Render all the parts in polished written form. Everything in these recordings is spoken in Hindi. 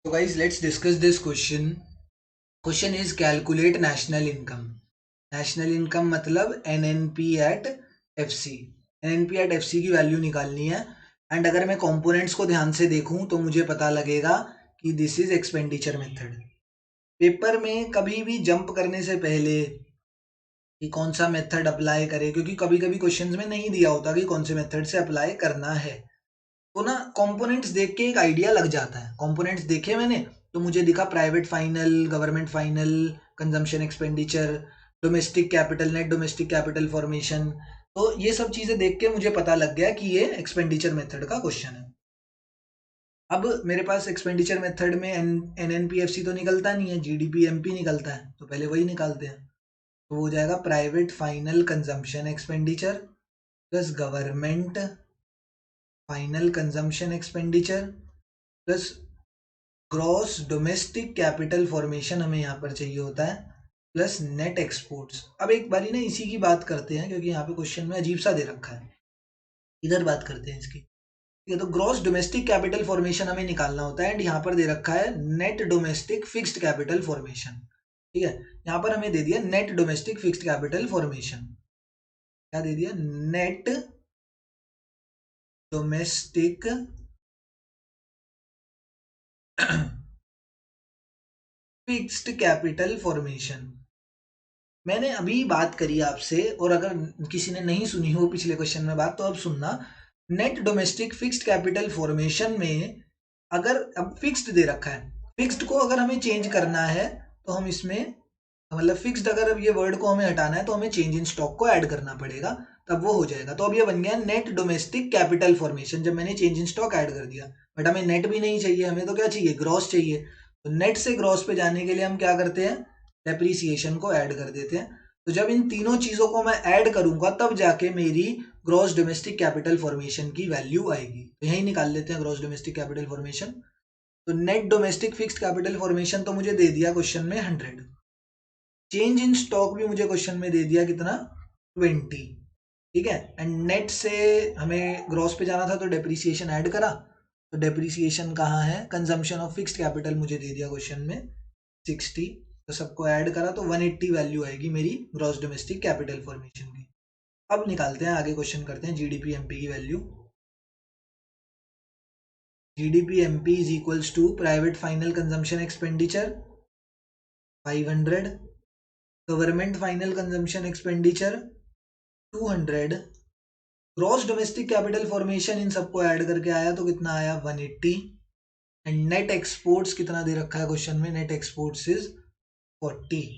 So guys, let's discuss this question. Question is calculate national income. National income मतलब NNP at FC. NNP at FC की वैल्यू निकालनी है एंड अगर मैं कंपोनेंट्स को ध्यान से देखूं तो मुझे पता लगेगा कि this is expenditure method. Paper में कभी भी जंप करने से पहले कि कौन सा मेथड अप्लाई करें, क्योंकि कभी कभी क्वेश्चंस में नहीं दिया होता कि कौन से मेथड से अप्लाई करना है, तो ना कंपोनेंट्स देख के एक आइडिया लग जाता है। कंपोनेंट्स देखे मैंने तो मुझे दिखा private final, government final, consumption expenditure, domestic capital, net domestic capital formation. तो ये सब चीजें देख के मुझे पता लग गया कि ये एक्सपेंडिचर मेथड का क्वेश्चन है। अब मेरे पास एक्सपेंडिचर मेथड में एनएनपीएफसी तो निकलता नहीं है, जीडीपी एमपी निकलता है, तो पहले वही निकालते हैं। तो हो जाएगा private final consumption expenditure plus government final consumption expenditure plus gross domestic capital formation हमें यहाँ पर चाहिए होता है प्लस नेट एक्सपोर्ट्स। अब एक बारी ना इसी की बात करते हैं, क्योंकि यहाँ पे क्वेश्चन में अजीब सा दे रखा है, इधर बात करते हैं इसकी। ठीक है, तो ग्रॉस डोमेस्टिक कैपिटल फॉर्मेशन हमें निकालना होता है एंड यहाँ पर दे रखा है net domestic fixed capital formation. ठीक है, यहाँ पर हमें दे दिया net domestic fixed capital formation. क्या दे दिया? Net domestic fixed capital formation. मैंने अभी बात करी आपसे, और अगर किसी ने नहीं सुनी हो पिछले क्वेश्चन में बात, तो अब सुनना। Net domestic fixed capital formation में अगर अब फिक्स्ड दे रखा है, फिक्स्ड को अगर हमें चेंज करना है तो हम इसमें मतलब फिक्स्ड अगर अब ये वर्ड को हमें हटाना है तो हमें चेंज इन स्टॉक को ऐड करना पड़ेगा, तब वो हो जाएगा। तो अब ये बन गया नेट डोमेस्टिक कैपिटल फॉर्मेशन जब मैंने चेंज इन स्टॉक ऐड कर दिया। बट हमें नेट भी नहीं चाहिए, हमें तो क्या चाहिए? ग्रॉस चाहिए। तो नेट से ग्रॉस पे जाने के लिए हम क्या करते हैं? डेप्रीसिएशन को ऐड कर देते हैं। तो जब इन तीनों चीजों को मैं ऐड करूंगा तब जाके मेरी ग्रॉस डोमेस्टिक कैपिटल फॉर्मेशन की वैल्यू आएगी। तो यही निकाल लेते हैं ग्रॉस डोमेस्टिक कैपिटल फॉर्मेशन। तो net domestic fixed capital formation तो मुझे दे दिया क्वेश्चन में 100। चेंज इन स्टॉक भी मुझे क्वेश्चन में दे दिया कितना? 20। ठीक है, एंड नेट से हमें ग्रॉस पे जाना था तो डेप्रीसिएशन ऐड करा। तो डेप्रीसिएशन कहाँ है? कंजम्पशन ऑफ फिक्स्ड कैपिटल मुझे दे दिया क्वेश्चन में 60। तो सबको ऐड करा तो 180 वैल्यू आएगी मेरी ग्रॉस डोमेस्टिक कैपिटल फॉर्मेशन की। अब निकालते हैं, आगे क्वेश्चन करते हैं जीडीपी एमपी की value. GDP MP is equals to private final consumption expenditure 500, government final consumption expenditure 200, gross domestic capital formation इन सबको ऐड करके आया तो कितना आया? 180। एंड नेट एक्सपोर्ट्स कितना दे रखा है क्वेश्चन में? Net exports is 40।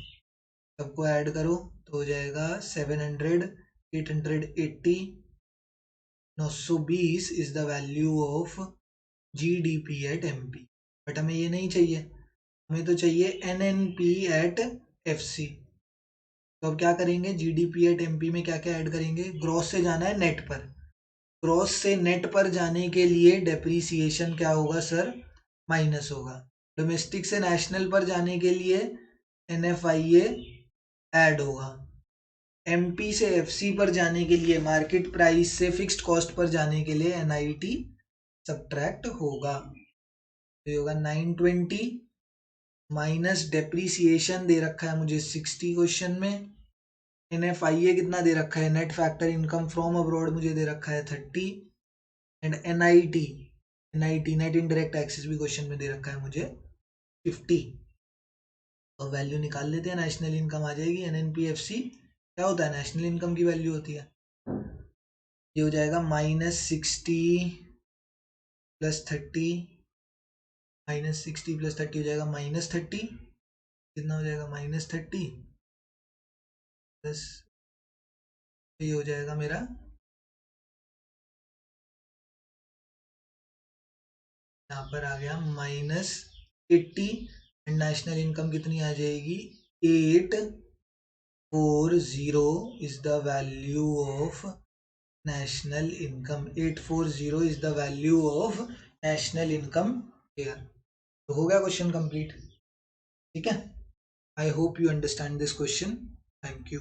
सबको ऐड करो तो हो जाएगा 700, 880, 920 is the value of GDP at MP. But हमें ये नहीं चाहिए, हमें तो चाहिए एनएनपी एट एफसी। तो अब क्या करेंगे? जीडीपी एट एमपी में क्या क्या ऐड करेंगे? ग्रॉस से जाना है नेट पर, क्रॉस से नेट पर जाने के लिए डेप्रीसिएशन क्या होगा सर? माइनस होगा। डोमेस्टिक से नेशनल पर जाने के लिए एनएफआईए ऐड होगा। एमपी से एफसी पर जाने के लिए, मार्केट प्राइस से फिक्स्ड कॉस्ट पर जाने के लिए एनआईटी सब्ट्रैक्ट होगा। तो ये होगा 920 माइनस डेप्रीसिएशन दे रखा है मुझे 60 क्वेश्चन में। एनएफआईए कितना दे रखा है? Net factor income from abroad मुझे दे रखा है 30। And NIT net indirect taxes भी क्वेश्चन में दे रखा है मुझे 50। और वैल्यू निकाल लेते हैं, नेशनल इनकम आ जाएगी। एनएनपीएफसी क्या होता है? नेशनल इनकम की वैल्यू होती है। ये हो जाएगा -60 प्लस 30, -60 प्लस 30 हो जाएगा -30। कितना हो जाएगा? -30 प्लस ये हो जाएगा मेरा यहाँ पर आ गया -80। एंड नेशनल इनकम कितनी आ जाएगी? 840 is the value of national income. 840 is the value of national income here. तो हो गया क्वेश्चन कंप्लीट। ठीक है, I hope you understand this question. Thank you.